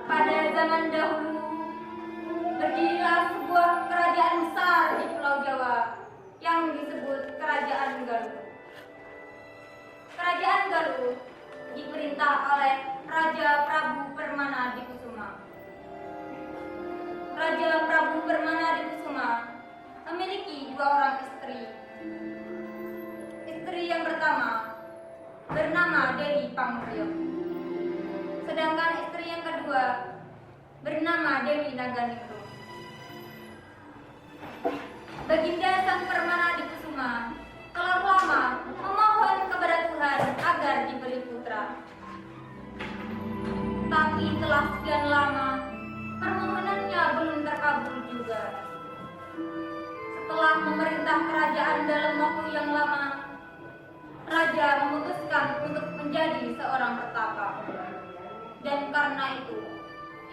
Pada zaman dahulu, berdirilah sebuah kerajaan besar di Pulau Jawa yang disebut Kerajaan Galuh. Kerajaan Galuh diperintah oleh Raja Prabu Permana Dikusuma. Raja Prabu Permana Dikusuma memiliki 2 orang istri. Istri yang pertama bernama Dewi Pangriok, sedangkan istri yang kedua bernama Dewi Naganingrum. Baginda Sang Permana Dikusuma telah lama memohon kepada Tuhan agar diberi putra. Tapi telah sekian lama permohonannya belum terkabul juga. Setelah memerintah kerajaan dalam waktu yang lama, Raja memutuskan untuk menjadi seorang petapa. Dan karena itu,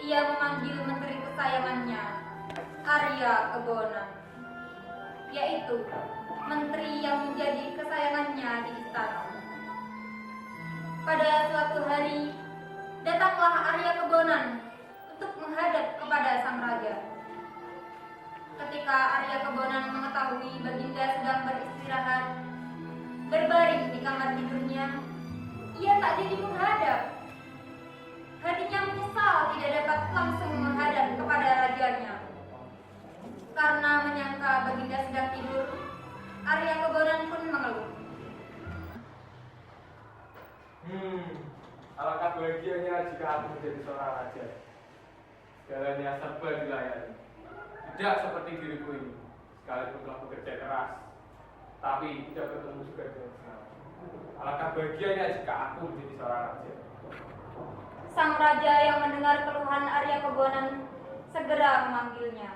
ia memanggil menteri kesayangannya, Arya Kebonan, yaitu menteri yang menjadi kesayangannya di istana. Pada suatu hari, datanglah Arya Kebonan untuk menghadap kepada sang raja. Ketika Arya Kebonan mengetahui Baginda sedang beristirahat, berbaring di kamar tidurnya, ia tak jadi menghadap. Hatinya menyesal tidak dapat langsung menghadap kepada rajanya. Karena menyangka Baginda sedang tidur, Arya Kebonan pun mengeluh. Alangkah bahagianya jika aku menjadi seorang raja. Segalanya serba dilayani. Tidak seperti diriku ini, sekalipun telah bekerja keras, tapi tidak bertemu juga dengan senang. Alangkah bahagianya jika aku menjadi seorang raja. Sang raja yang mendengar keluhan Arya Kebonan segera memanggilnya.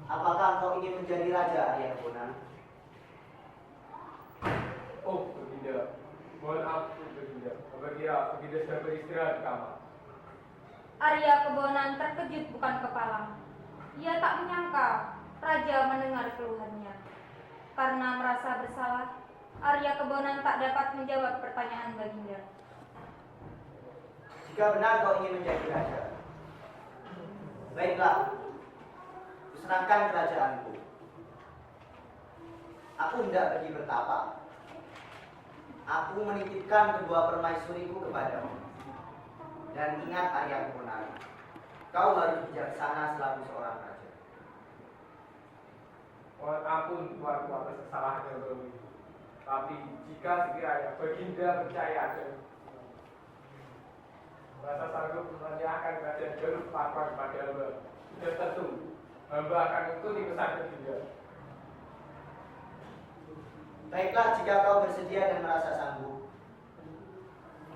Apakah kau ingin menjadi raja, Arya Kebonan? Oh, Baginda, mohon ampun Baginda. Baginda sedang beristirahat di kamar. Arya Kebonan terkejut bukan kepala. Ia tak menyangka raja mendengar keluhannya. Karena merasa bersalah, Arya Kebonan tak dapat menjawab pertanyaan Baginda. Jika benar kau ingin menjadi raja, baiklah, kuserahkan kerajaanku. Aku hendak pergi bertapa. Aku menitipkan kedua permaisuriku kepadamu. Dan ingat Arya Kebonan, kau harus bijaksana selaku seorang raja. Mohon ampun tuanku atas kesalahan yang lalu. Tapi jika sekiranya Baginda percaya dan merasa sanggup menanyakan kerajaan Galuh tanpa kepada hamba, sudah tentu hamba akan ikuti pesan Baginda. Baiklah, jika kau bersedia dan merasa sanggup,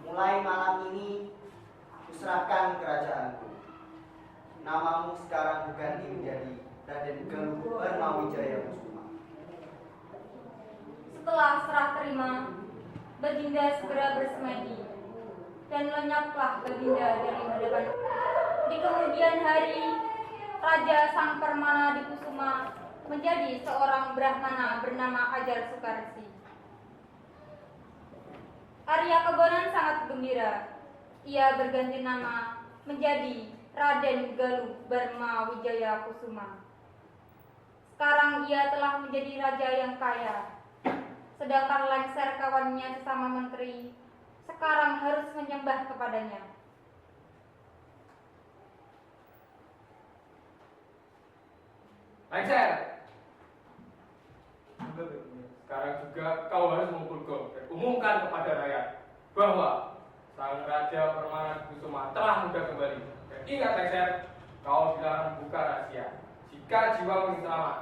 mulai malam ini kuserahkan kerajaanku. Namamu sekarang berganti menjadi Raden Galuh Permawijaya Kusuma. Setelah serah terima, Baginda segera bersemedi dan lenyaplah Baginda dari hadapan. Di kemudian hari, Raja Sang Permana Dikusuma menjadi seorang Brahmana bernama Ajar Sukarsi. Arya Kebonan sangat gembira. Ia berganti nama menjadi Raden Galuh Permawijaya Kusuma. Sekarang ia telah menjadi raja yang kaya. Sedangkan lengser kawannya sesama menteri sekarang harus menyembah kepadanya. Lengser! Sekarang juga kau harus memukul gong dan umumkan kepada rakyat bahwa sang Raja Permana Dikusuma telah muda kembali. Dan ingat Lengser, kau dilarang membuka rahasia jika jiwamu ingin selamat.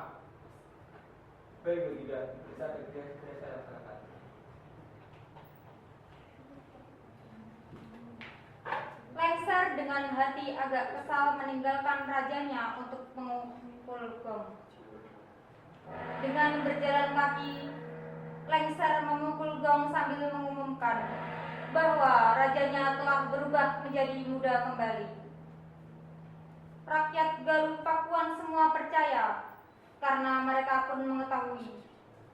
Baik Baginda, bisa saya laksanakan. Lengser dengan hati agak kesal meninggalkan rajanya untuk memukul gong. Dengan berjalan kaki, Lengser memukul gong sambil mengumumkan bahwa rajanya telah berubah menjadi muda kembali. Rakyat Galuh Pakuan semua percaya karena mereka pun mengetahui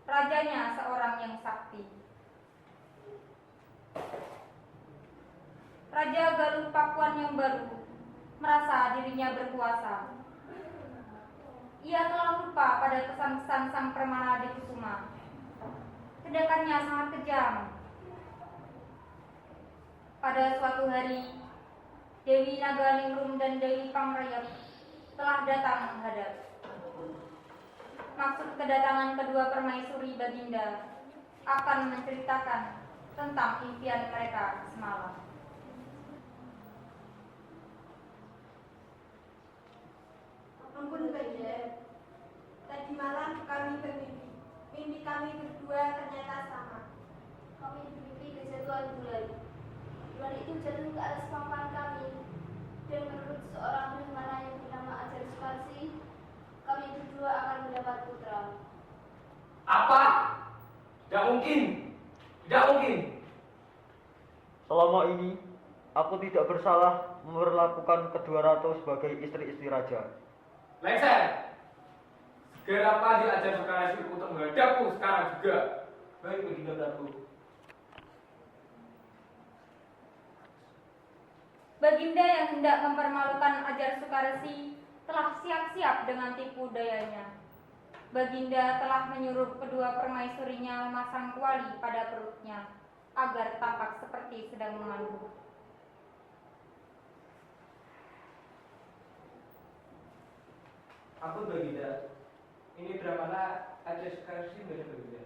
rajanya seorang yang sakti. Raja Galuh Pakuan yang baru merasa dirinya berkuasa. Ia telah lupa pada pesan-pesan sang Permana di Kusuma. Tindakannya sangat kejam. Pada suatu hari, Dewi Naganingrum dan Dewi Pangrayap telah datang menghadap. Maksud kedatangan kedua permaisuri Baginda akan menceritakan tentang impian mereka semalam. Ampun Baginda, tadi malam kami bermimpi. Mimpi kami berdua ternyata sama. Kami bermimpi kejatuhan bulan. Bulan itu jatuh ke atas papan kami. Dan menurut seorang bernama yang bernama Ajar Sukarsi, kami berdua akan mendapat putra. Apa? Tidak mungkin. Tidak mungkin. Selama ini, aku tidak bersalah memperlakukan kedua ratu sebagai istri-istri raja. Lengser. Segera panggil Ajar Sukarsi untuk menghadapku sekarang juga. Baik, Baginda Prabu. Baginda yang hendak mempermalukan Ajar Sukarsi telah siap-siap dengan tipu dayanya. Baginda telah menyuruh kedua permaisurinya memasang kuali pada perutnya agar tampak seperti sedang mengandung. Ampun Baginda, ini bagaimana Ajar Sukarsi menjadi Baginda?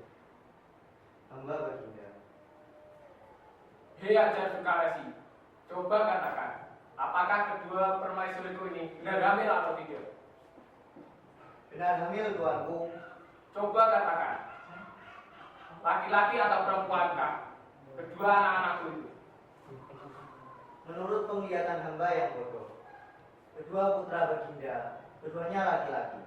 Hamba Baginda. Hei Ajar Sukarsi, coba katakan, apakah kedua permaisuriku ini benar hamil atau tidak? Benar hamil tuanku. Coba katakan, laki-laki atau perempuankah kedua anak-anakku itu? Menurut penglihatan hamba yang bodoh, kedua putra Baginda, keduanya laki-laki.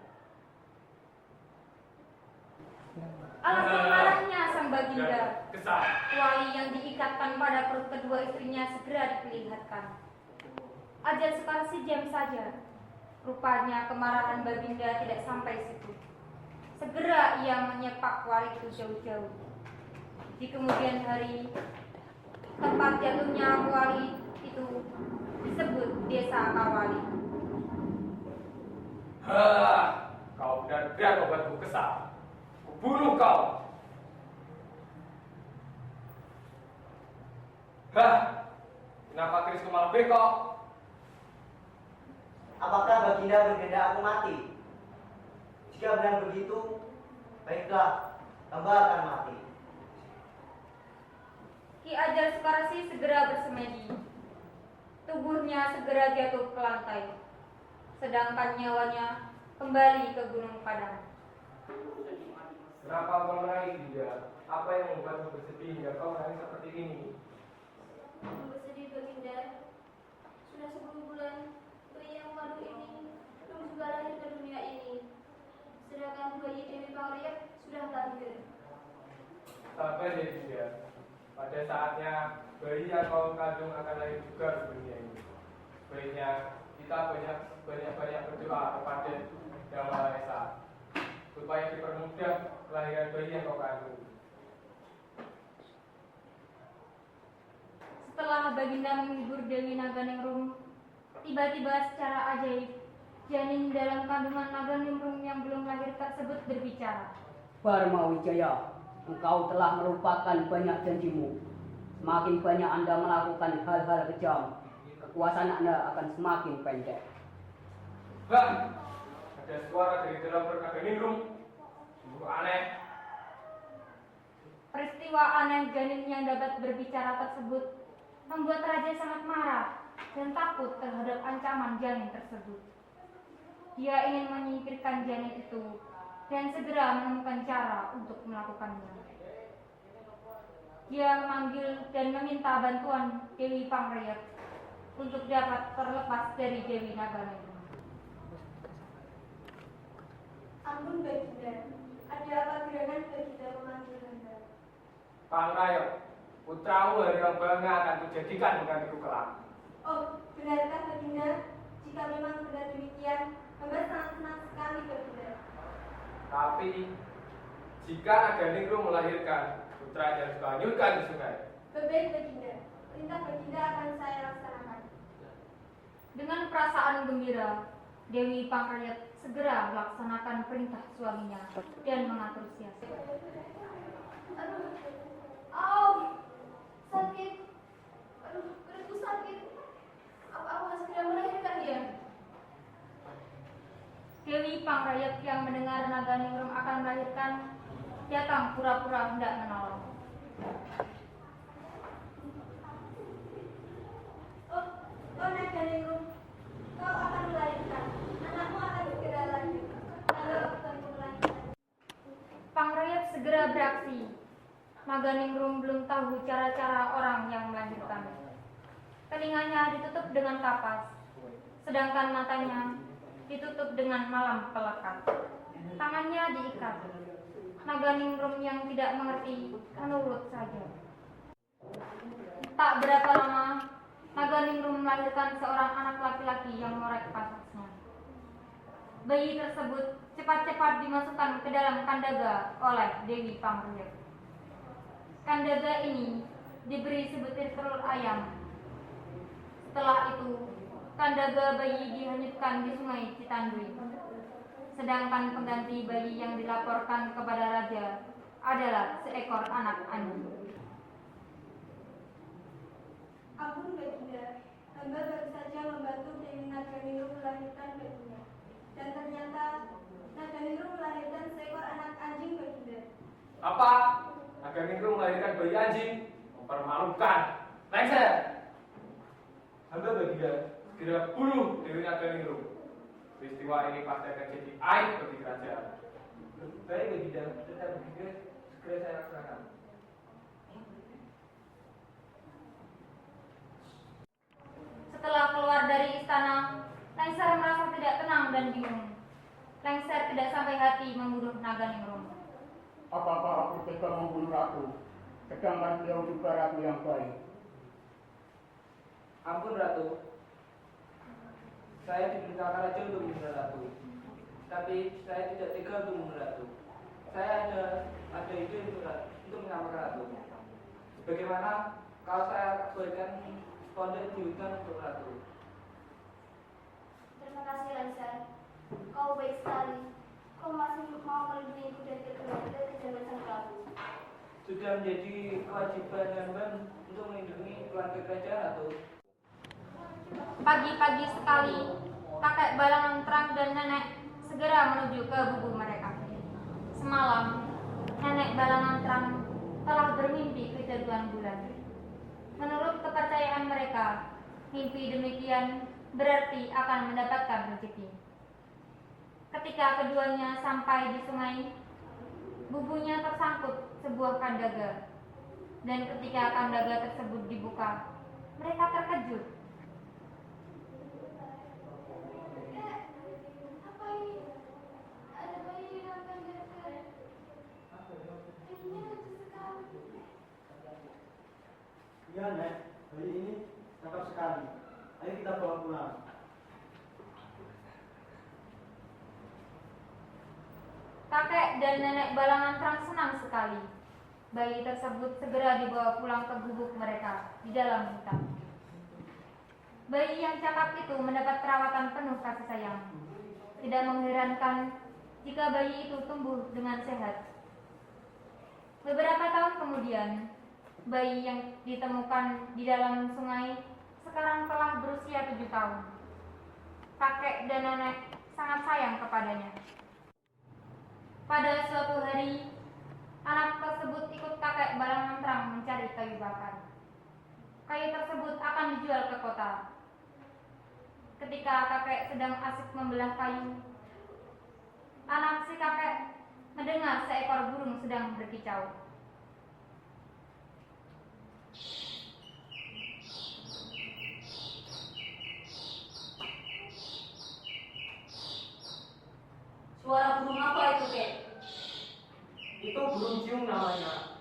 Alangkah marahnya sang Baginda. Kesal. Kuali yang diikatkan pada perut kedua istrinya segera diperlihatkan. Ajar Sukarsi diam saja. Rupanya kemarahan Baginda tidak sampai situ. Segera ia menyepak kuali itu jauh-jauh. Di kemudian hari, tempat jatuhnya kuali itu disebut Desa Kawali. Kau benar-benar membuatku kesal. Kubunuh kau. Kenapa kerisku malah bengkok? Apakah Baginda berkehendak aku mati? Jika benar begitu, baiklah, hamba akan mati. Ki Ajar Sukarsi segera bersemedi. Tubuhnya segera jatuh ke lantai. Sedangkan nyawanya kembali ke Gunung Padang. Kenapa kau menangis, Dinda? Apa yang membuatmu bersedih hingga kau menangis seperti ini? Bersedih Baginda. Sudah 10 bulan bayi yang baru ini belum juga lahir ke dunia ini. Sedangkan bayi Dewi Pangrayap sudah lahir. Sabar ya, Dinda. Pada saatnya bayi yang kau kandung akan lahir juga di dunia ini. Baiknya kita banyak berdoa kepada Yang Maha Esa supaya dipermudah kelahiran bayi yang kau kandung. Setelah Baginda menghibur Dewi Naganingrum, tiba-tiba secara ajaib, janin dalam kandungan Naganingrum yang belum lahir tersebut berbicara. Parma Wijaya, engkau telah melupakan banyak janjimu. Semakin banyak Anda melakukan hal-hal kejam, kekuasaan Anda akan semakin pendek. Ada suara dari dalam perut Naganingrum. Sungguh aneh. Peristiwa aneh janin yang dapat berbicara tersebut membuat raja sangat marah dan takut terhadap ancaman janin tersebut. Dia ingin menyingkirkan janin itu dan segera menemukan cara untuk melakukannya. Dia memanggil dan meminta bantuan Dewi Pangrayap untuk dapat terlepas dari Dewi Naganingrum. Ampun Baginda, ada apa gerangan Baginda memanggil hamba? Pangrayap, putramu hari yang bangga akan kujadikan menggantiku kelak. Oh, benarkah Baginda? Jika memang benar demikian, hamba sangat senang sekali Baginda. Tapi jika Naganingrum melahirkan putra yang suka hanyutkan di sungai. Baik Baginda, perintah Baginda akan saya laksanakan. Dengan perasaan gembira, Dewi Pangkayat segera melaksanakan perintah suaminya dan mengatur siasat. Aduh, au, sakit. Aduh, perutku sakit. Apa aku harus segera melahirkan dia? Dewi Pangkayat yang mendengar Naganingrum akan melahirkan, datang pura-pura hendak menolong. Oh Naganingrum, kau akan melahirkan. Anakmu akan segera lahir. Lalu aku akan melahirkan. Pangrayat segera beraksi. Naganingrum belum tahu cara-cara orang yang melahirkan. Telinganya ditutup dengan kapas, sedangkan matanya ditutup dengan malam pelekat. Tangannya diikat. Naganingrum yang tidak mengerti menurut saja. Tak berapa lama, Naganingrum melahirkan seorang anak laki-laki yang mengorek pasasnya. Bayi tersebut cepat-cepat dimasukkan ke dalam kandaga oleh Dewi Panggrayat. Kandaga ini diberi sebutir telur ayam. Setelah itu, kandaga bayi dihanyutkan di sungai Citandui. Sedangkan pengganti bayi yang dilaporkan kepada raja adalah seekor anak anjing. Ampun Baginda, hamba baru saja membantu Dewi Naganingrum melahirkan Baginda. Dan ternyata Naganingrum melahirkan seekor anak anjing Baginda. Apa? Naganingrum melahirkan bayi anjing? Mempermalukan. Lengser! Hamba Baginda segera bunuh Dewi Naganingrum. Peristiwa ini pasti akan jadi aib bagi kerajaan. Baik Baginda, tetap Baginda segera saya laksanakan. Setelah keluar dari istana, Lengser merasa tidak tenang dan bingung. Lengser tidak sampai hati membunuh Naganingrum. Apakah aku tega membunuh ratu, sedangkan beliau juga ratu yang baik? Ampun Ratu, saya diperintahkan raja untuk membunuh Ratu, tapi saya tidak tega untuk membunuh Ratu. Saya ada ide untuk menyelamatkan Ratu. Bagaimana kalau saya berikan pondok di hutan untuk Ratu? Terima kasih Lancer. Kau baik sekali. Kau masih mau melindungiku dari kejaman sang prabu. Sudah menjadi kewajiban hamba untuk melindungi keluarga kerajaan Ratu. Pagi-pagi sekali, kakek Balangan Terang dan nenek segera menuju ke gubuk mereka. Semalam, nenek Balangan Terang telah bermimpi kejaduan bulan. Menurut kepercayaan mereka, mimpi demikian berarti akan mendapatkan rezeki. Ketika keduanya sampai di sungai, bubunya tersangkut sebuah kandaga. Dan ketika kandaga tersebut dibuka, mereka terkejut. Apa ini? Ada bayi di dalam kandaga. Bayinya lucu sekali. Iya, Nek. Bayi ini cakep sekali. Ayo kita bawa pulang. Kakek dan nenek Balangan Terang senang sekali. Bayi tersebut segera dibawa pulang ke gubuk mereka di dalam hutan. Bayi yang cakap itu mendapat perawatan penuh kasih sayang. Tidak mengherankan jika bayi itu tumbuh dengan sehat. Beberapa tahun kemudian, bayi yang ditemukan di dalam sungai sekarang telah berusia 7 tahun. Kakek dan nenek sangat sayang kepadanya. Pada suatu hari, anak tersebut ikut kakek Balangan Terang mencari kayu bakar. Kayu tersebut akan dijual ke kota. Ketika kakek sedang asik membelah kayu, anak si kakek mendengar seekor burung sedang berkicau. Suara burung apa itu, Kek? Itu burung ciung namanya.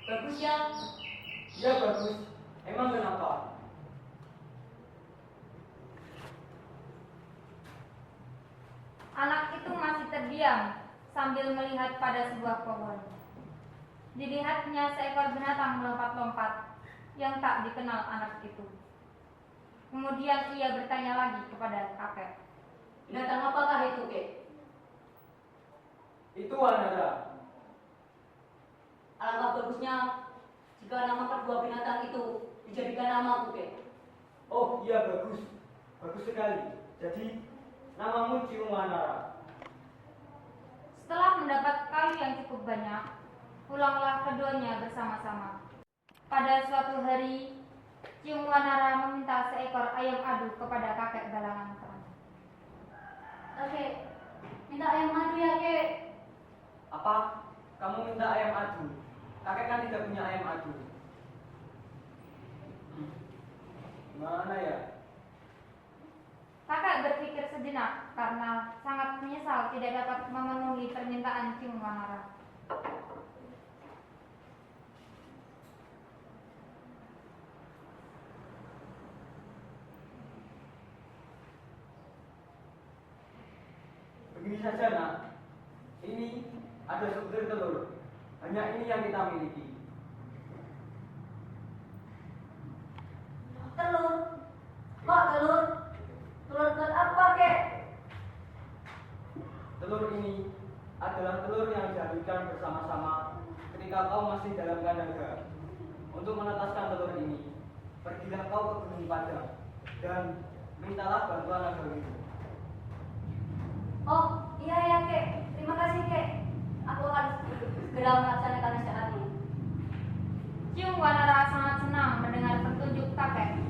Bagus ya? Iya bagus. Emang kenapa? Anak itu masih terdiam sambil melihat pada sebuah pohon. Dilihatnya seekor binatang melompat-lompat yang tak dikenal anak itu. Kemudian ia bertanya lagi kepada kakek. Binatang apakah itu, Kek? Itu wanara. Alangkah bagusnya jika nama kedua binatang itu dijadikan nama, Kek. Oh iya, bagus. Bagus sekali. Jadi namamu Ciung Wanara. Setelah mendapat kayu yang cukup banyak, pulanglah keduanya bersama-sama. Pada suatu hari, Ciung Wanara meminta seekor ayam adu kepada kakek Balangan Terang. Kakek, minta ayam madu ya, Kek. Apa? Kamu minta ayam adu? Kakek kan tidak punya ayam adu. Mana ya? Kakek berpikir sejenak karena sangat menyesal tidak dapat memenuhi permintaan Ciung Wanara. Begini saja nak, ini ada sebutir telur. Hanya ini yang kita miliki. Telur? Kok telur? Telur apa, Kek? Telur ini adalah telur yang dihadirkan bersama-sama ketika kau masih dalam kandang. Untuk menetaskan telur ini, pergilah kau ke Gunung Padang dan mintalah bantuan Nagawiro. Oh, iya ya, Kek. Terima kasih, Kek. Aku akan segera melaksanakan nasihatmu. Ciung Wanara sangat senang mendengar petunjuk kakek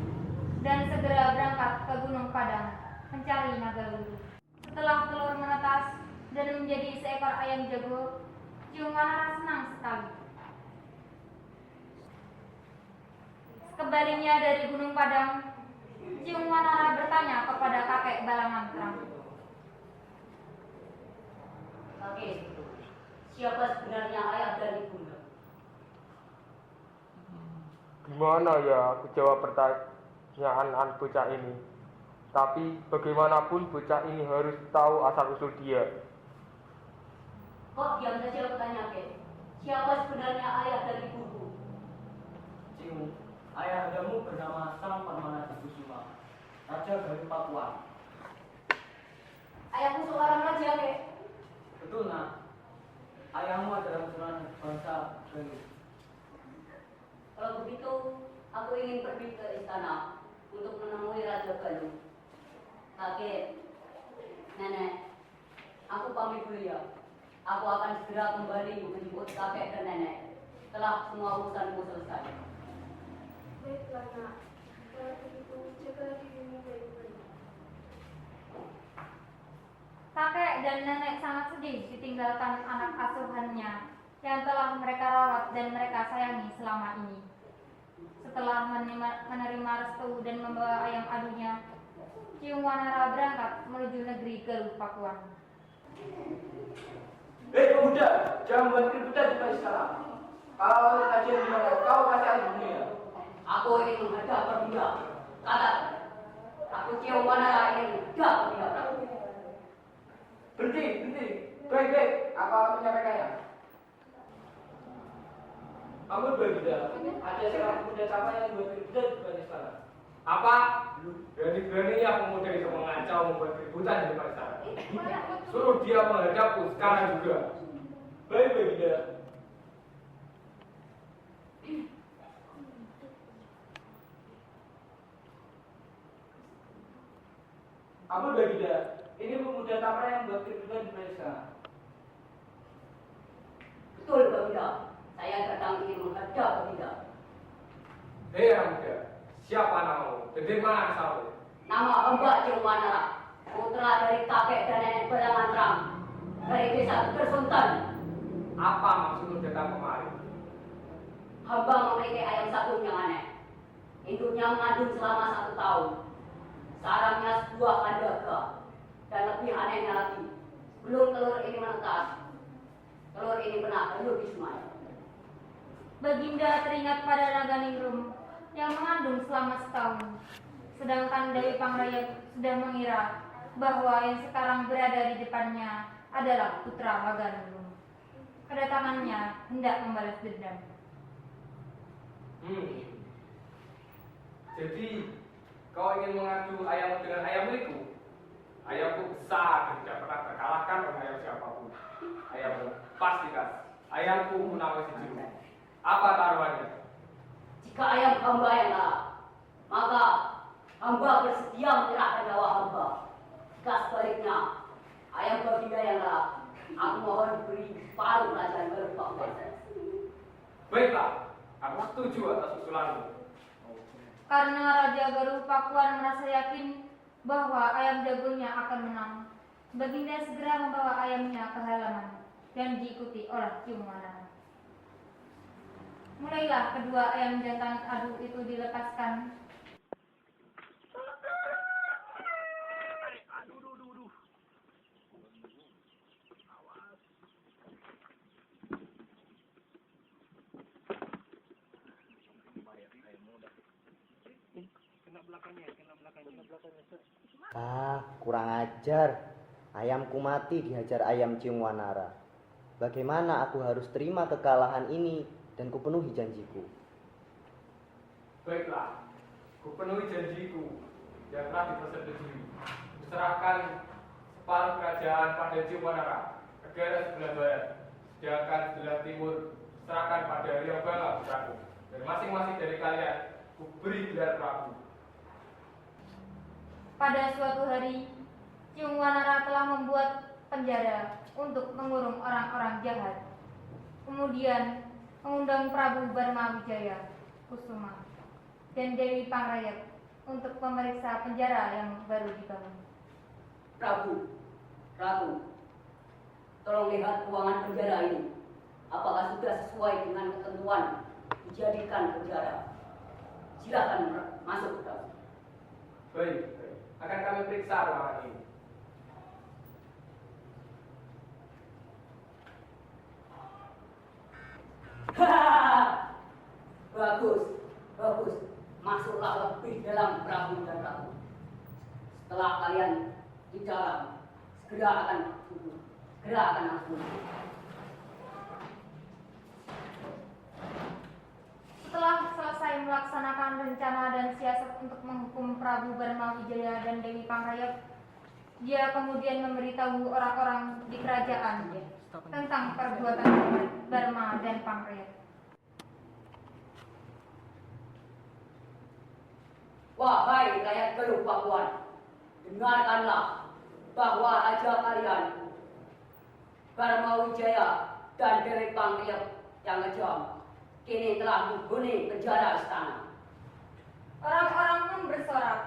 dan segera berangkat ke Gunung Padang mencari Nagawiro. Setelah telur menetas dan menjadi seekor ayam jago, Ciung Wanara senang sekali. Kembalinya dari Gunung Padang, Ciung Wanara bertanya kepada kakek Balangan Terang. Kakek, siapa sebenarnya ayah dari bunda? Gimana ya aku jawab pertanyaan bocah ini? Tapi bagaimanapun bocah ini harus tahu asal-usul dia. Kok diam saja bertanya, Kek? Siapa sebenarnya ayah dari ibuku? Ciung, ayah andamu bernama Sang Parmana Kusuma, Raja dari Pakuan. Ayahku seorang raja, Kek. Betul nak, ayahmu adalah keturunan bangsa Galuh. Kalau begitu, aku ingin pergi ke istana untuk menemui Raja Galuh. Kakek, nenek, aku pamit dulu ya. Aku akan segera kembali menjemput kakek dan nenek setelah semua urusanmu selesai. Baiklah nak, kalau begitu jaga dirimu baik-baik. Kakek dan nenek sangat sedih ditinggalkan anak asuhannya yang telah mereka rawat dan mereka sayangi selama ini. Setelah menerima restu dan membawa ayam adunya, Ciung Wanara berangkat menuju negeri Galuh Pakuan. Hei pemuda, jangan buat keributan di balik sekarang. Kalau kajian di mana, kau kasih alih dunia. Aku ingin menghadap pemuda. Kata, aku Ciung Wanara ingin menghadap pemuda. Berhenti. Baik. Apa menyampaikannya? Kamu berbeda. Ada seorang pemuda sama yang buat keributan di balik sekarang. Apa? Berani-beraninya pemuda itu mengacau membuat keributan di depan istana. Suruh dia menghadapku sekarang juga. Baik, tidak. Kamu tidak. Ini pemuda tampan yang buat keributan di balik sekarang. Betul, pemuda. Saya datang ingin menghadap pemuda. Hei anak muda, siapa namamu? Dari mana asalmu? Nama hamba Ciung Wanara, putra dari kakek dan nenek Balangan Terang, dari desa Gersuntan. Apa maksudmu datang kemari? Hamba memiliki ayam satu yang aneh. Induknya mengandung selama 1 tahun. Sarangnya sebuah kandaga. Dan lebih anehnya lagi, belum telur ini menetas, telur ini pernah hanyut di sungai. Baginda teringat pada Naganingrum yang mengandung selama setahun. Sedangkan Dewi Pangrayat sudah mengira bahwa yang sekarang berada di depannya adalah putra Waganulung. Kedatangannya hendak membalas dendam. Jadi kau ingin mengadu ayammu dengan ayam milikku? Ayamku besar dan tidak pernah terkalahkan oleh ayam siapapun. Ayammu pastikan. Ayamku menawar si Jiru. Apa taruhannya? Jika ayam hamba yang kalah, maka hamba bersedia menyerahkan nyawa hamba. Jika sebaliknya, ayam baginda yang kalah, aku mohon beri paruh kerajaan berupa emas. Baiklah, aku setuju atas usulanmu. Karena Raja Galuh Pakuan merasa yakin bahwa ayam jagonya akan menang, Baginda segera membawa ayamnya ke halaman dan diikuti oleh Ciung Wanara. Mulailah kedua ayam jantan adu itu dilepaskan. Kurang ajar. Ayamku mati dihajar ayam Ciung Wanara. Bagaimana aku harus terima kekalahan ini dan kupenuhi janjiku? Baiklah, kupenuhi janjiku yang telah dipersetujui. Kuserahkan separuh kerajaan pada Ciung Wanara, negara sebelah barat, sedangkan sebelah timur serahkan pada Riobanga putraku. Dan masing-masing dari kalian kuberi gelar Prabu. Pada suatu hari, Ciung Wanara telah membuat penjara untuk mengurung orang-orang jahat. Kemudian mengundang Prabu Barma Wijaya Kusuma dan Dewi Pangrayat untuk memeriksa penjara yang baru dibangun. Prabu, tolong lihat ruangan penjara ini. Apakah sudah sesuai dengan ketentuan dijadikan penjara? Silakan masuk, Prabu. Baik. Akan kami periksa ruangan ini. Bagus. Masuklah lebih dalam, Prabu dan Ratu. Setelah kalian di dalam, segera akan masuk. Setelah selesai melaksanakan rencana dan siasat untuk menghukum Prabu Barma Wijaya dan Dewi Pangrayat, dia kemudian memberitahu orang-orang di kerajaan tentang perbuatan Barma dan Pangrayat. Wahai rakyat Galuh Pakuan, dengarkanlah bahwa raja kalian, Barma Wijaya dan Dewi Pangrayat yang kejam, kini telah menghuni penjara istana. Orang-orang pun bersorak.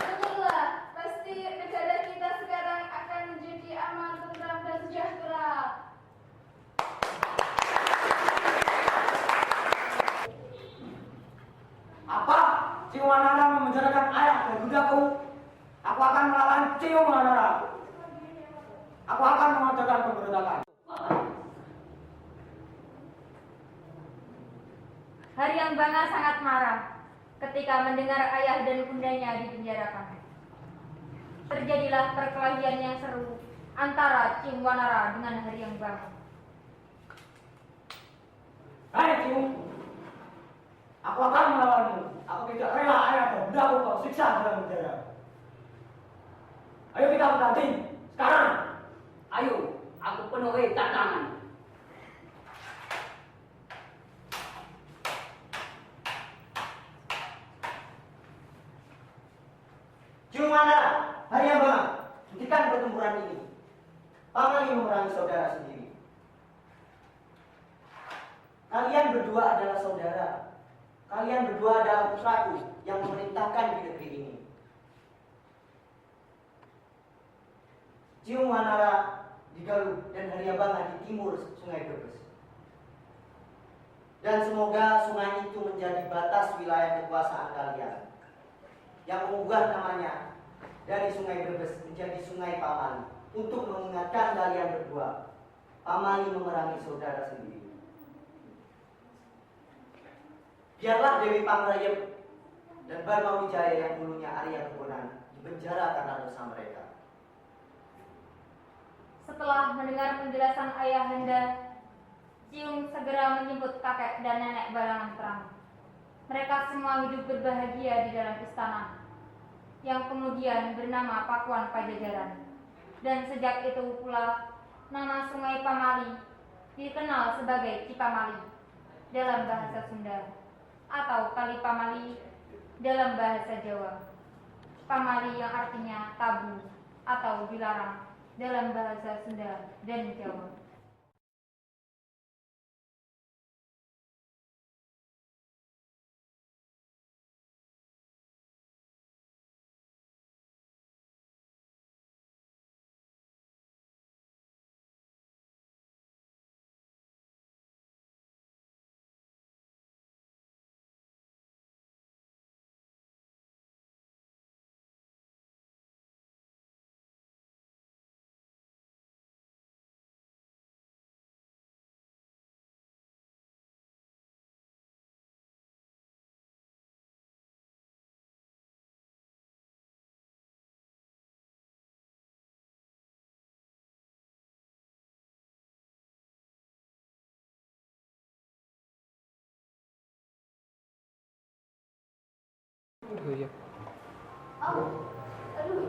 Syukurlah, pasti negara kita sekarang akan menjadi aman, tentram, dan sejahtera. Apa? Ciung Wanara memenjarakan ayah dan bundaku? Aku akan melawan Ciung Wanara. Aku akan mengadakan pemberontakan. Haryambanga sangat marah ketika mendengar ayah dan bundanya dipenjarakan. Terjadilah perkelahian yang seru antara Ciung Wanara dengan Haryambanga. Hai Ciung, aku akan melawanmu. Aku tidak rela ayah dan bundaku kau siksa dalam penjara. Ayo kita bertanding sekarang. Ayo, aku penuhi tantangan. Ciung Wanara, Haryambanga, hentikan pertempuran ini. Paman ingin memerangi saudara sendiri. Kalian berdua adalah saudara. Kalian berdua adalah putraku yang memerintahkan di negeri ini. Ciung Wanara di Galuh dan Haryambanga di timur Sungai Brebes. Dan semoga sungai itu menjadi batas wilayah kekuasaan kalian, yang mengubah namanya dari Sungai Brebes menjadi Sungai Pamali untuk mengingatkan kalian berdua, Pamali memerangi saudara sendiri. Biarlah Dewi Pangrayat dan Barma Wijaya yang dulunya Arya Kebunan dipenjara karena dosa mereka. Setelah mendengar penjelasan ayahanda, Cium segera menjemput kakek dan nenek barangan perang. Mereka semua hidup berbahagia di dalam istana, yang kemudian bernama Pakuan Pajajaran. Dan sejak itu pula, nama Sungai Pamali dikenal sebagai Cipamali dalam bahasa Sunda, atau Kali Pamali dalam bahasa Jawa. Pamali yang artinya tabu atau dilarang dalam bahasa Sunda dan Jawa. Aduh.